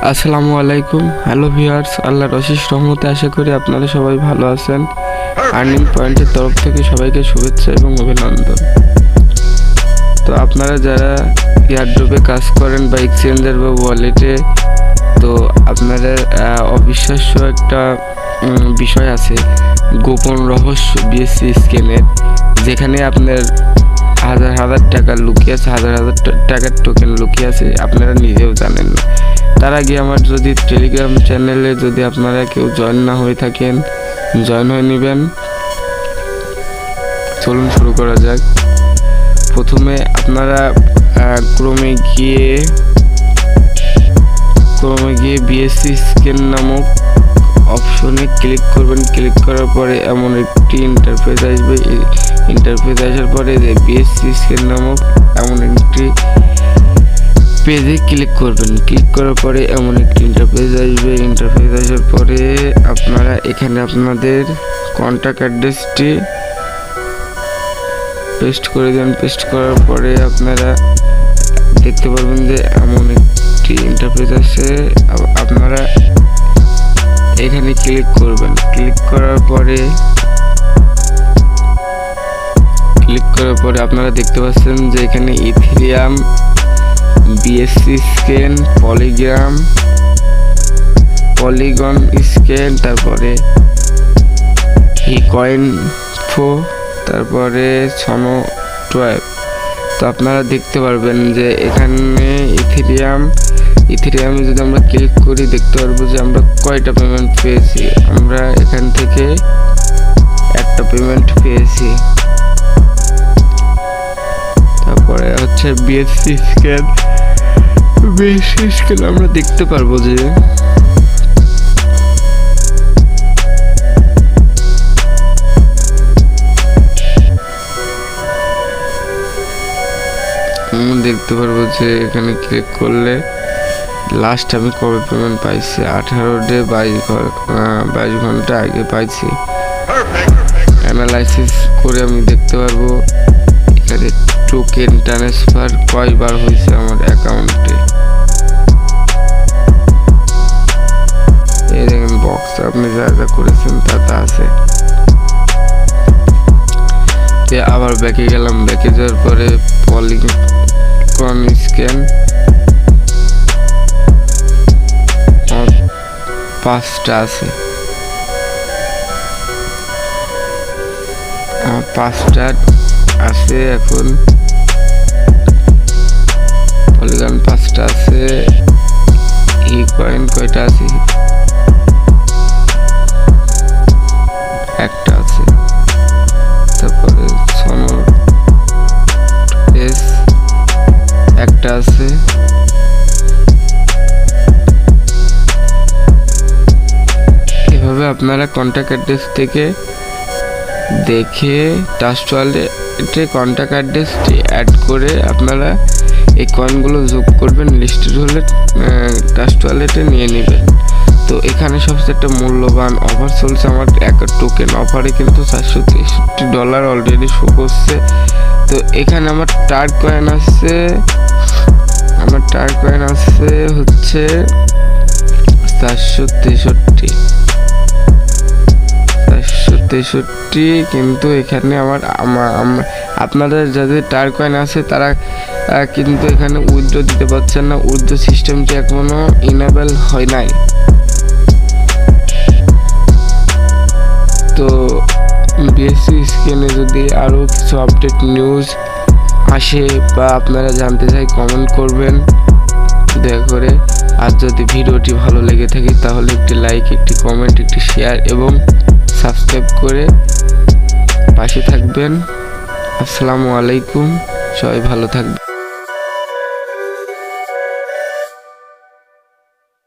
আসসালামু আলাইকুম। Hello viewers, আল্লাহর অশেষ রহমতে আশা করি আপনারা সবাই ভালো আছেন। আর্নিং পয়েন্টের তরফ থেকে সবাইকে শুভেচ্ছা এবং অভিনন্দন। তো আপনারা যারা এয়ারড্রপে কাজ করেন বা এক্সচেঞ্জার বা ওয়ালেটে, তো আপনাদের অবিশ্বাস্য একটা বিষয় আছে, গোপন রহস্য বিএসসি স্ক্যানের, যেখানে আপনার হাজার হাজার টাকা লুকিয়ে আছে, হাজার হাজার টাকার টোকেন লুকিয়ে আছে, আপনারা নিজেও জানেন না। তার আগে আমার যদি টেলিগ্রাম চ্যানেলে যদি আপনারা কেউ জয়েন না হয়ে থাকেন, জয়েন হয়ে নেবেন। চলুন শুরু করা যাক। প্রথমে আপনারা ক্রোমে গিয়ে বিএসসি স্ক্যান নামক অপশনে ক্লিক করবেন। ক্লিক করার পরে এমন একটি ইন্টারফেস আসবে। ইন্টারফেস আসার পরে বিএসসি স্ক্যান নামক এমন একটি পেজে ক্লিক করবেন। ক্লিক করার পরে এমন একটি ইন্টারফেস আসবে। ইন্টারফেস আসার পরে আপনারা এখানে আপনাদের কন্ট্যাক্ট অ্যাড্রেসটি পেস্ট করে দেন। পেস্ট করার পরে আপনারা দেখতে পারবেন যে এমন একটি ইন্টারফেস আছে। আপনারা এখানে ক্লিক করবেন। ক্লিক করার পরে আপনারা দেখতে পাচ্ছেন যে এখানে Ethereum, BSc scan, polygon scan, তারপরে কয়েন ফো, তারপরে সনো 12। তো আপনারা দেখতে পারবেন যে এখানে ইথেরিয়ামে যদি আমরা ক্লিক করি দেখতে পারবো যে আমরা কয়টা পেমেন্ট পেয়েছি। আমরা এখান থেকে একটা পেমেন্ট পেয়েছি। তারপরে হচ্ছে বিএসসি স্ক্যান আমরা দেখতে পারবো যে এখানে ক্লিক করলে লাস্ট আমি কবে পেমেন্ট পাইছি, 18 ডে 22 ঘন্টা আগে পাইছি। অ্যানালাইসিস করে আমি দেখতে পারবো এখানে টোকেন ট্রান্সফার কয়বার হয়েছে আমার অ্যাকাউন্টে। এই দেখেন বক্স আপনি যা যা করেছেন তা আছে। আবার ব্যাকে গেলাম। ব্যাকে যাওয়ার পরে পলিগন স্ক্যান 5টা আছে। 5টা আছে। এখন পলিগন 5টা আছে। কয়েন কয়টা আছে? একটা আছে। তারপরে সোনো এস একটা আছে। এভাবে আপনারা কন্ট্যাক্ট অ্যাড্রেস থেকে দেখে ট্রাস্ট ওয়ালেটে কন্ট্যাক্ট অ্যাড্রেসটি অ্যাড করে আপনারা এই কয়েনগুলো যোগ করবেন। লিস্টেড হলে ট্রাস্ট ওয়ালেটে নিয়ে নেবেন। তো এখানে সবচেয়ে একটা মূল্যবান অফার চলছে আমার একটা টোকেন অফারে, কিন্তু $463 অলরেডি শো করছে। তো এখানে আমার টার কয়েন আছে হচ্ছে 463, কিন্তু এখানে আপনাদের যাদের টার কয়েন আছে তারা কিন্তু এখানে উইথড্র দিতে পারছেন না। উইথড্র সিস্টেমটি এখনো ইনেবল হয় নাই। তো বিএসসি স্ক্যানে যদি আরও কিছু আপডেট নিউজ আসে বা আপনারা জানতে চাই কমেন্ট করবেন দয়া করে। আর যদি ভিডিওটি ভালো লেগে থাকে তাহলে একটি লাইক, একটি কমেন্ট, একটি শেয়ার এবং সাবস্ক্রাইব করে পাশে থাকবেন। আসসালামু আলাইকুম, সবাই ভালো থাকবেন।